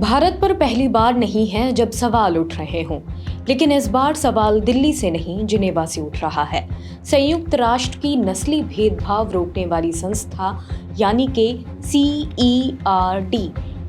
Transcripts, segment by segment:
भारत पर पहली बार नहीं है जब सवाल उठ रहे हों, लेकिन इस बार सवाल दिल्ली से नहीं जिनेवा से उठ रहा है। संयुक्त राष्ट्र की नस्ली भेदभाव रोकने वाली संस्था यानी कि CERD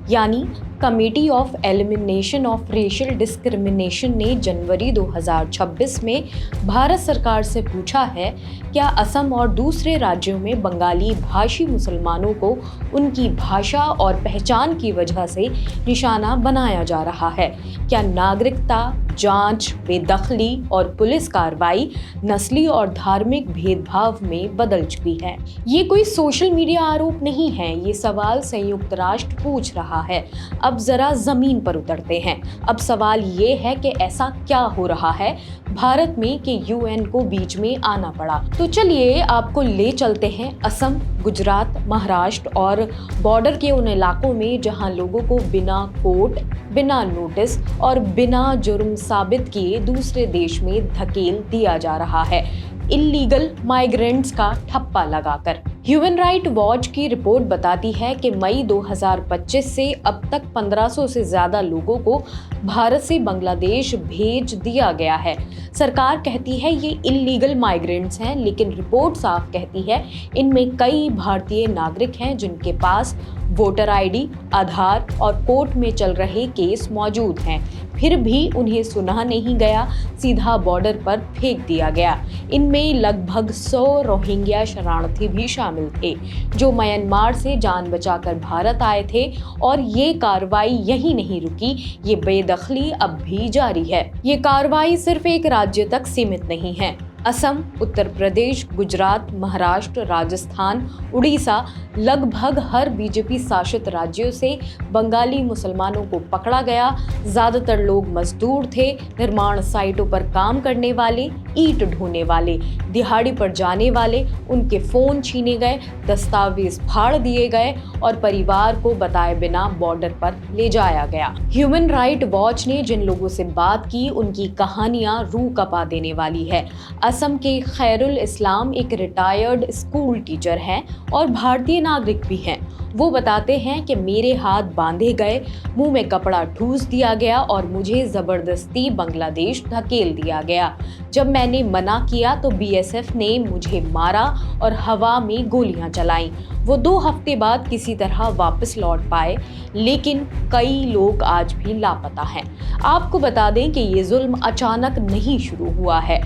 यानी committee of elimination of racial discrimination ने जनवरी 2026 में भारत सरकार से पूछा है क्या असम और दूसरे राज्यों में बंगाली भाषी मुसलमानों को उनकी भाषा और पहचान की वजह से निशाना बनाया जा रहा है। क्या नागरिकता जांच, बेदखली और पुलिस कार्रवाई नस्ली और धार्मिक भेदभाव में बदल चुकी है। ये कोई सोशल मीडिया आरोप नहीं है, ये सवाल संयुक्त राष्ट्र पूछ रहा है। अब जरा जमीन पर उतरते हैं। अब सवाल ये है कि ऐसा क्या हो रहा है भारत में कि UN को बीच में आना पड़ा। तो चलिए आपको ले चलते हैं असम, गुजरात, महाराष्ट्र और बॉर्डर के उन इलाकों में जहां लोगों को बिना कोर्ट, बिना नोटिस और बिना जुर्म साबित किए दूसरे देश में धकेल दिया जा रहा है, इल्लीगल माइग्रेंट्स का ठप्पा लगाकर। ह्यूमन राइट वॉच की रिपोर्ट बताती है कि मई 2025 से अब तक 1500 से ज्यादा लोगों को भारत से बांग्लादेश भेज दिया गया है। सरकार कहती है ये इल्लीगल माइग्रेंट्स हैं, लेकिन रिपोर्ट साफ कहती है इनमें कई भारतीय नागरिक हैं जिनके पास वोटर ID, आधार और कोर्ट में चल रहे केस मौजूद हैं, फिर भी उन्हें सुना नहीं गया, सीधा बॉर्डर पर फेंक दिया गया। इनमें लगभग 100 रोहिंग्या शरणार्थी भी शामिल थे जो म्यांमार से जान बचाकर भारत आए थे, और ये कार्रवाई यहीं नहीं रुकी, ये बेदखली अब भी जारी है। ये कार्रवाई सिर्फ एक राज्य तक सीमित नहीं है। असम, उत्तर प्रदेश, गुजरात, महाराष्ट्र, राजस्थान, उड़ीसा, लगभग हर बीजेपी शासित राज्यों से बंगाली मुसलमानों को पकड़ा गया। ज्यादातर लोग मजदूर थे, निर्माण साइटों पर काम करने वाले, ईंट ढोने वाले, दिहाड़ी पर जाने वाले। उनके फोन छीने गए, दस्तावेज फाड़ दिए गए और परिवार को बताए बिना बॉर्डर पर ले जाया गया। ह्यूमन राइट वॉच ने जिन लोगों से बात की उनकी कहानियां रूह कपा देने वाली है। असम के खैरुल इस्लाम एक रिटायर्ड स्कूल टीचर हैं और भारतीय नागरिक भी हैं। वो बताते हैं कि मेरे हाथ बांधे गए, मुंह में कपड़ा ठूस दिया गया और मुझे जबरदस्ती बांग्लादेश धकेल दिया गया। जब मैंने मना किया तो BSF ने मुझे मारा और हवा में गोलियां चलाईं। वो 2 हफ्ते बाद किसी तरह वापस लौट पाए, लेकिन कई लोग आज भी लापता हैं। आपको बता दें कि ये जुल्म अचानक नहीं शुरू हुआ है।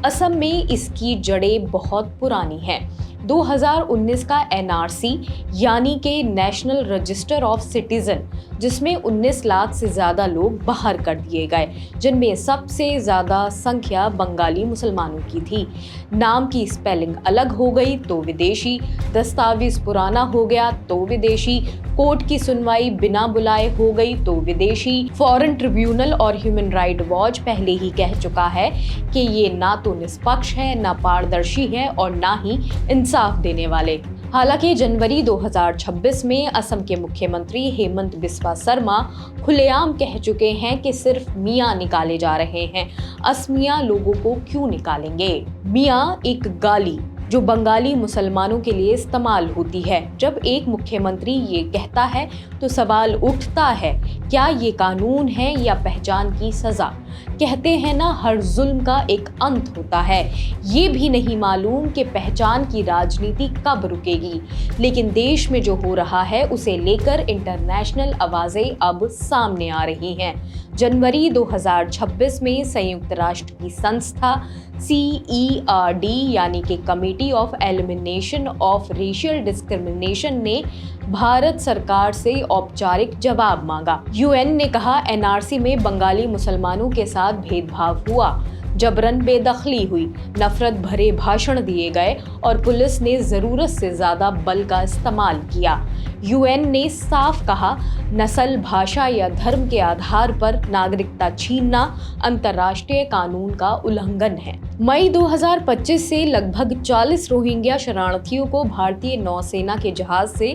असम में इसकी जड़ें बहुत पुरानी हैं। 2019 का NRC यानी कि नेशनल रजिस्टर ऑफ सिटीजन, जिसमें 19 लाख से ज़्यादा लोग बाहर कर दिए गए, जिनमें सबसे ज़्यादा संख्या बंगाली मुसलमानों की थी। नाम की स्पेलिंग अलग हो गई तो विदेशी, दस्तावेज पुराना हो गया तो विदेशी, कोर्ट की सुनवाई बिना बुलाए हो गई तो विदेशी। फॉरेन ट्रिब्यूनल और ह्यूमन राइट वॉच पहले ही कह चुका है कि ये ना तो निष्पक्ष है, ना पारदर्शी है और ना ही इंसाफ देने वाले। हालांकि जनवरी 2026 में असम के मुख्यमंत्री हेमंत बिस्वा शर्मा खुलेआम कह चुके हैं कि सिर्फ मियां निकाले जा रहे हैं। असमिया लोगों को क्यों निकालेंगे? मियां एक गाली जो बंगाली मुसलमानों के लिए इस्तेमाल होती है। जब एक मुख्यमंत्री ये कहता है तो सवाल उठता है, क्या ये कानून है या पहचान की सजा? कहते हैं ना, हर जुल्म का एक अंत होता है। ये भी नहीं मालूम कि पहचान की राजनीति कब रुकेगी, लेकिन देश में जो हो रहा है उसे लेकर इंटरनेशनल आवाजें अब सामने आ रही हैं। जनवरी 2026 में संयुक्त राष्ट्र की संस्था CERD यानी कि committee of elimination of racial discrimination ने भारत सरकार से औपचारिक जवाब मांगा। UN ने कहा NRC में बंगाली मुसलमानों के साथ भेदभाव हुआ, जबरन बेदखली हुई, नफरत भरे भाषण दिए गए और पुलिस ने जरूरत से ज्यादा बल का इस्तेमाल किया। UN ने साफ कहा, नस्ल, भाषा या धर्म के आधार पर नागरिकता छीनना अंतर्राष्ट्रीय कानून का उल्लंघन है। मई 2025 से लगभग 40 रोहिंग्या शरणार्थियों को भारतीय नौसेना के जहाज से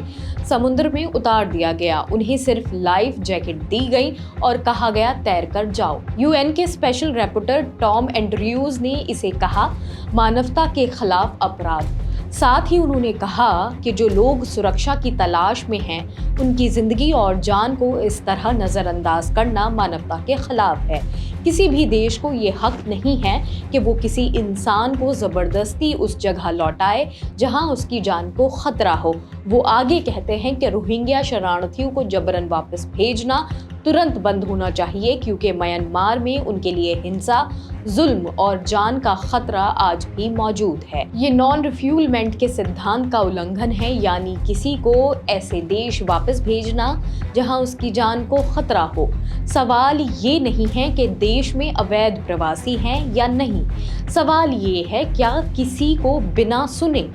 समुद्र में उतार दिया गया। उन्हें सिर्फ लाइफ जैकेट दी गई और कहा गया तैर कर जाओ। UN के स्पेशल रिपोर्टर टॉम एंड्रयूज ने इसे कहा मानवता के खिलाफ अपराध। साथ ही उन्होंने कहा कि जो लोग सुरक्षा की तलाश में हैं, उनकी जिंदगी और जान को इस तरह नजरअंदाज करना मानवता के खिलाफ है। किसी भी देश को ये हक नहीं है कि वो किसी इंसान को जबरदस्ती उस जगह लौटाए जहां उसकी जान को खतरा हो। वो आगे कहते हैं कि रोहिंग्या शरणार्थियों को जबरन वापस भेजना तुरंत बंद होना चाहिए, क्योंकि म्यांमार में उनके लिए हिंसा, जुल्म और जान का खतरा आज भी मौजूद है। ये नॉन रिफ्यूलमेंट के सिद्धांत का उल्लंघन है, यानी किसी को ऐसे देश वापस भेजना जहां उसकी जान को खतरा हो। सवाल ये नहीं है कि देश में अवैध प्रवासी हैं या नहीं, सवाल ये है क्या किसी को बिना सुने,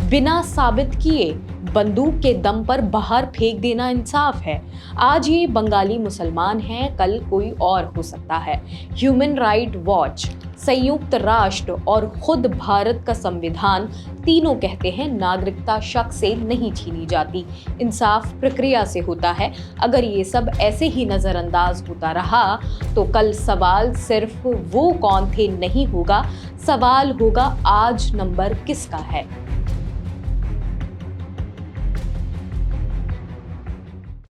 बिना साबित किए बंदूक के दम पर बाहर फेंक देना इंसाफ है। आज ये बंगाली मुसलमान हैं, कल कोई और हो सकता है। ह्यूमन राइट वॉच, संयुक्त राष्ट्र और खुद भारत का संविधान तीनों कहते हैं नागरिकता शख्स से नहीं छीनी जाती, इंसाफ प्रक्रिया से होता है। अगर ये सब ऐसे ही नजरअंदाज होता रहा तो कल सवाल सिर्फ वो कौन थे नहीं होगा, सवाल होगा आज नंबर किसका है।